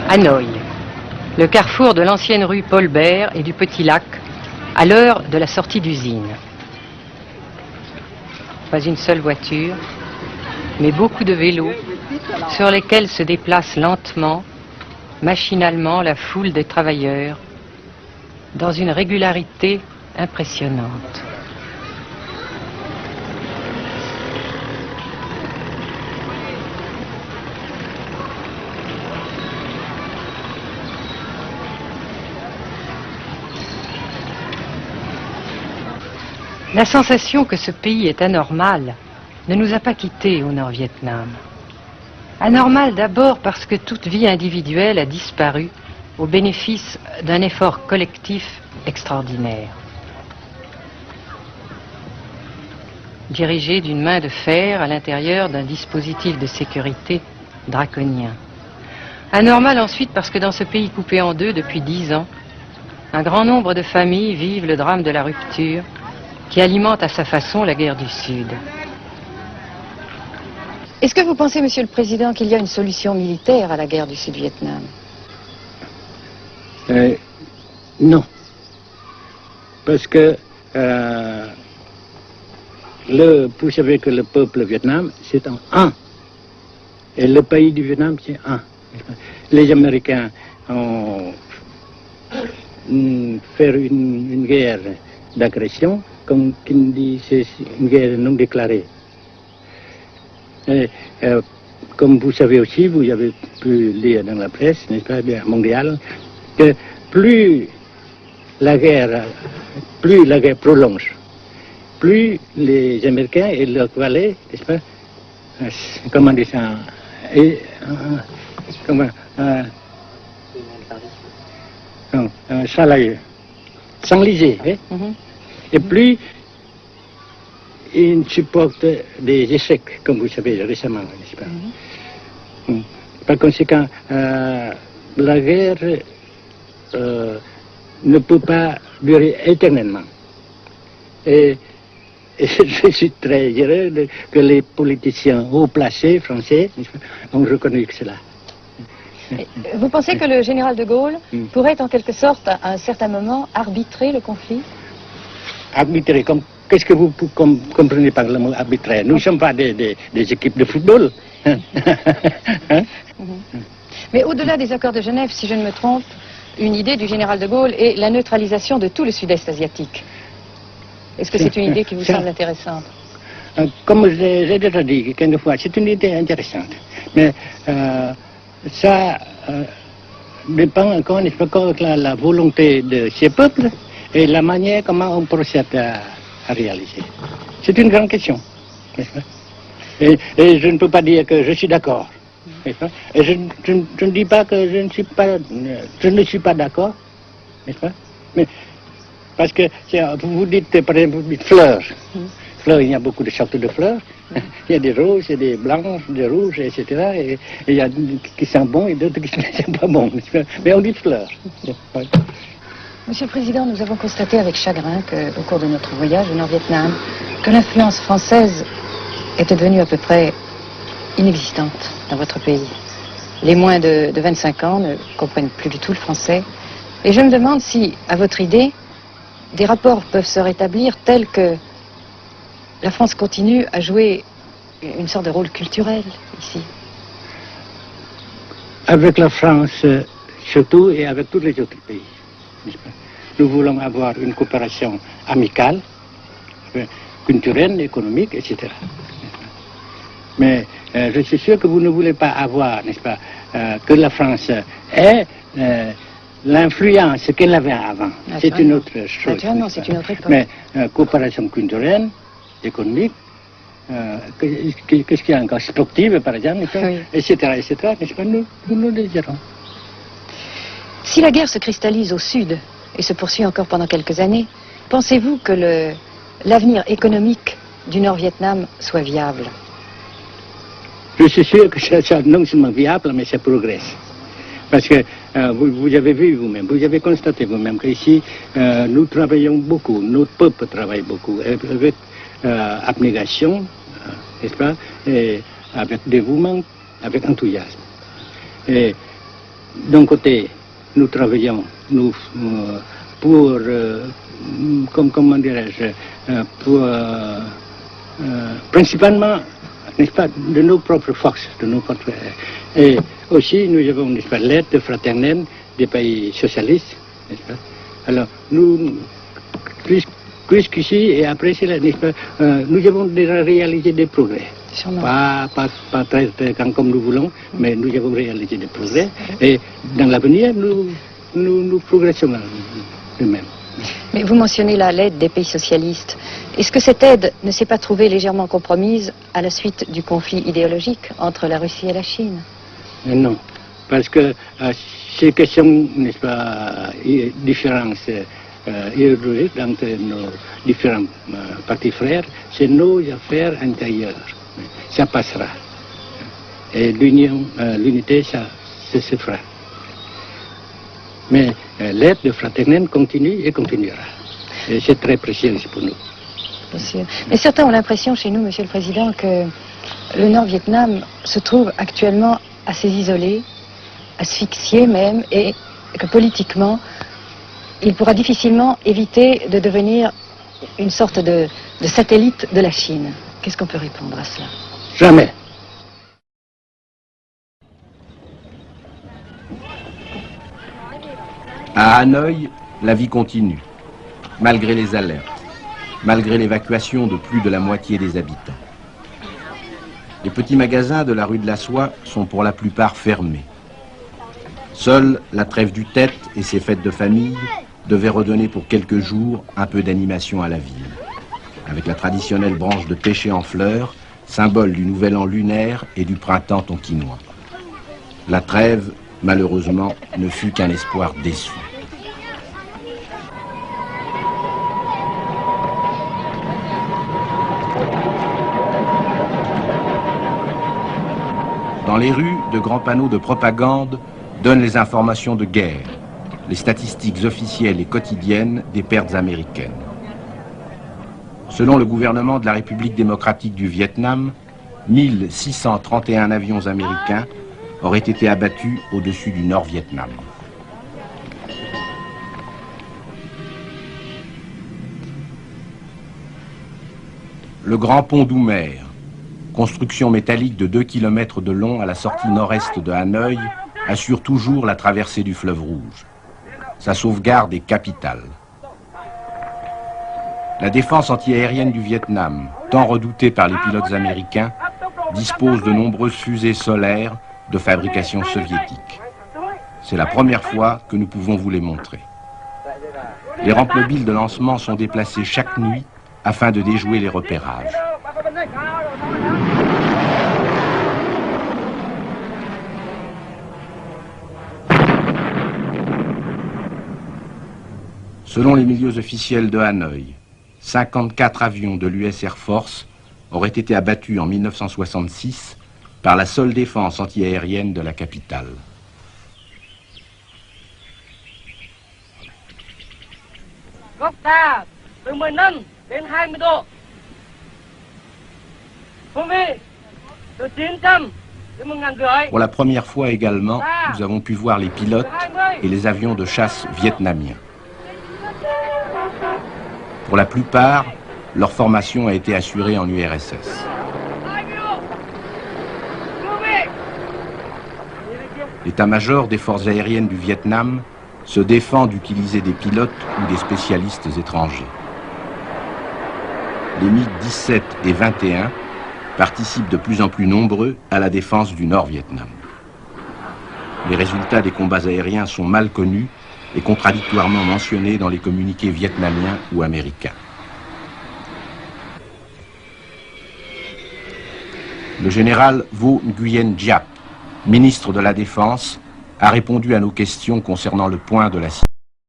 Hanoï, le carrefour de l'ancienne rue Paul Bert et du Petit Lac, à l'heure de la sortie d'usine. Pas une seule voiture, mais beaucoup de vélos sur lesquels se déplace lentement, machinalement la foule des travailleurs, dans une régularité impressionnante. La sensation que ce pays est anormal ne nous a pas quittés au Nord-Vietnam. Anormal d'abord parce que toute vie individuelle a disparu au bénéfice d'un effort collectif extraordinaire. Dirigé d'une main de fer à l'intérieur d'un dispositif de sécurité draconien. Anormal ensuite parce que dans ce pays coupé en deux depuis 10 ans, un grand nombre de familles vivent le drame de la rupture qui alimente à sa façon la guerre du Sud. Est-ce que vous pensez, Monsieur le Président, qu'il y a une solution militaire à la guerre du Sud-Vietnam? Non. Parce que vous savez que le peuple Vietnam, c'est un. Et le pays du Vietnam, c'est un. Les Américains ont fait une guerre d'agression, comme qui dit, c'est une guerre non déclarée. Et, comme vous savez aussi, vous avez pu lire dans la presse, n'est-ce pas, bien mondiale, que plus la guerre prolonge, plus les Américains et leurs valets, n'est-ce pas, comment dire ça, s'enliser, hein? Et plus ils supportent des échecs, comme vous savez récemment, n'est-ce pas? Par conséquent, la guerre ne peut pas durer éternellement. Et je suis très heureux que les politiciens haut placés français ont reconnu cela. Vous pensez que le général de Gaulle pourrait en quelque sorte, à un certain moment, arbitrer le conflit? Arbitrer, qu'est-ce que vous comprenez par le mot arbitraire? Nous ne sommes pas des équipes de football. Hein? Mais au-delà des accords de Genève, si je ne me trompe, une idée du général de Gaulle est la neutralisation de tout le sud-est asiatique. Est-ce que c'est une idée qui vous semble intéressante? Comme j'ai déjà dit quelquefois, c'est une idée intéressante. Mais ça dépend encore de la volonté de ces peuples et la manière comment on procède à réaliser. C'est une grande question, n'est-ce pas? Et je ne peux pas dire que je suis d'accord, n'est-ce pas? Et je ne dis pas que je ne suis pas d'accord, n'est-ce pas? Mais parce que vous dites, par exemple, vous dites fleurs. Fleurs, il y a beaucoup de sortes de fleurs. Il y a des roses, il y a des blanches, des rouges, etc. Et il y a qui sont bons et d'autres qui ne sont pas bons. Mais on dit fleurs. Monsieur le Président, nous avons constaté avec chagrin qu'au cours de notre voyage au Nord-Vietnam, que l'influence française était devenue à peu près inexistante dans votre pays. Les moins de 25 ans ne comprennent plus du tout le français. Et je me demande si, à votre idée, des rapports peuvent se rétablir tels que la France continue à jouer une sorte de rôle culturel ici. Avec la France surtout et avec tous les autres pays. Nous voulons avoir une coopération amicale, culturelle, économique, etc. Mais je suis sûr que vous ne voulez pas avoir, n'est-ce pas, que la France ait l'influence qu'elle avait avant. C'est une autre chose. Naturellement, c'est une autre époque. Mais coopération culturelle, économique, qu'est-ce qu'il y a encore, sportive par exemple, oui. etc., n'est-ce pas, nous le désirons. Si la guerre se cristallise au sud et se poursuit encore pendant quelques années, pensez-vous que l'avenir économique du Nord-Vietnam soit viable? Je suis sûr que c'est non seulement viable, mais ça progresse. Parce que vous avez vu vous-même, vous avez constaté vous-même qu'ici, nous travaillons beaucoup, notre peuple travaille beaucoup, avec abnégation, n'est-ce pas, et avec dévouement, avec enthousiasme. Et d'un côté, nous travaillons pour, comment dirais-je, pour, principalement, n'est-ce pas, de nos propres forces, de nos propres... Et aussi, nous avons, n'est-ce pas, l'aide fraternelle des pays socialistes, n'est-ce pas. Alors, nous, jusqu'ici et après cela, n'est-ce pas, nous avons déjà réalisé des progrès. Pas très grand comme nous voulons, mais nous avons réalisé des progrès. Et dans l'avenir, nous progressons de même. Mais vous mentionnez là l'aide des pays socialistes. Est-ce que cette aide ne s'est pas trouvée légèrement compromise à la suite du conflit idéologique entre la Russie et la Chine? Non, parce que ces questions, n'est-ce pas, différences idéologiques entre nos différents partis frères, c'est nos affaires intérieures. Ça passera. Et l'unité, ça se fera. Mais l'aide fraternelle continue et continuera. Et c'est très précieux pour nous. Mais certains ont l'impression chez nous, Monsieur le Président, que le Nord-Vietnam se trouve actuellement assez isolé, asphyxié même, et que politiquement, il pourra difficilement éviter de devenir une sorte de satellite de la Chine. Qu'est-ce qu'on peut répondre à cela? Jamais. À Hanoï, la vie continue, malgré les alertes, malgré l'évacuation de plus de la moitié des habitants. Les petits magasins de la rue de la Soie sont pour la plupart fermés. Seule la trêve du Tête et ses fêtes de famille devaient redonner pour quelques jours un peu d'animation à la ville, avec la traditionnelle branche de pêcher en fleurs, symbole du nouvel an lunaire et du printemps tonkinois. La trêve, malheureusement, ne fut qu'un espoir déçu. Dans les rues, de grands panneaux de propagande donnent les informations de guerre, les statistiques officielles et quotidiennes des pertes américaines. Selon le gouvernement de la République démocratique du Vietnam, 1631 avions américains auraient été abattus au-dessus du Nord-Vietnam. Le grand pont d'Oumer, construction métallique de 2 km de long à la sortie nord-est de Hanoï, assure toujours la traversée du fleuve Rouge. Sa sauvegarde est capitale. La défense antiaérienne du Vietnam, tant redoutée par les pilotes américains, dispose de nombreuses fusées solaires de fabrication soviétique. C'est la première fois que nous pouvons vous les montrer. Les rampes mobiles de lancement sont déplacées chaque nuit afin de déjouer les repérages. Selon les milieux officiels de Hanoï, 54 avions de l'US Air Force auraient été abattus en 1966 par la seule défense antiaérienne de la capitale. Pour la première fois également, nous avons pu voir les pilotes et les avions de chasse vietnamiens. Pour la plupart, leur formation a été assurée en URSS. L'état-major des forces aériennes du Vietnam se défend d'utiliser des pilotes ou des spécialistes étrangers. Les MiG-17 et 21 participent de plus en plus nombreux à la défense du Nord-Vietnam. Les résultats des combats aériens sont mal connus et contradictoirement mentionnés dans les communiqués vietnamiens ou américains. Le général Vo Nguyen Giap, ministre de la Défense, a répondu à nos questions concernant le point de la situation.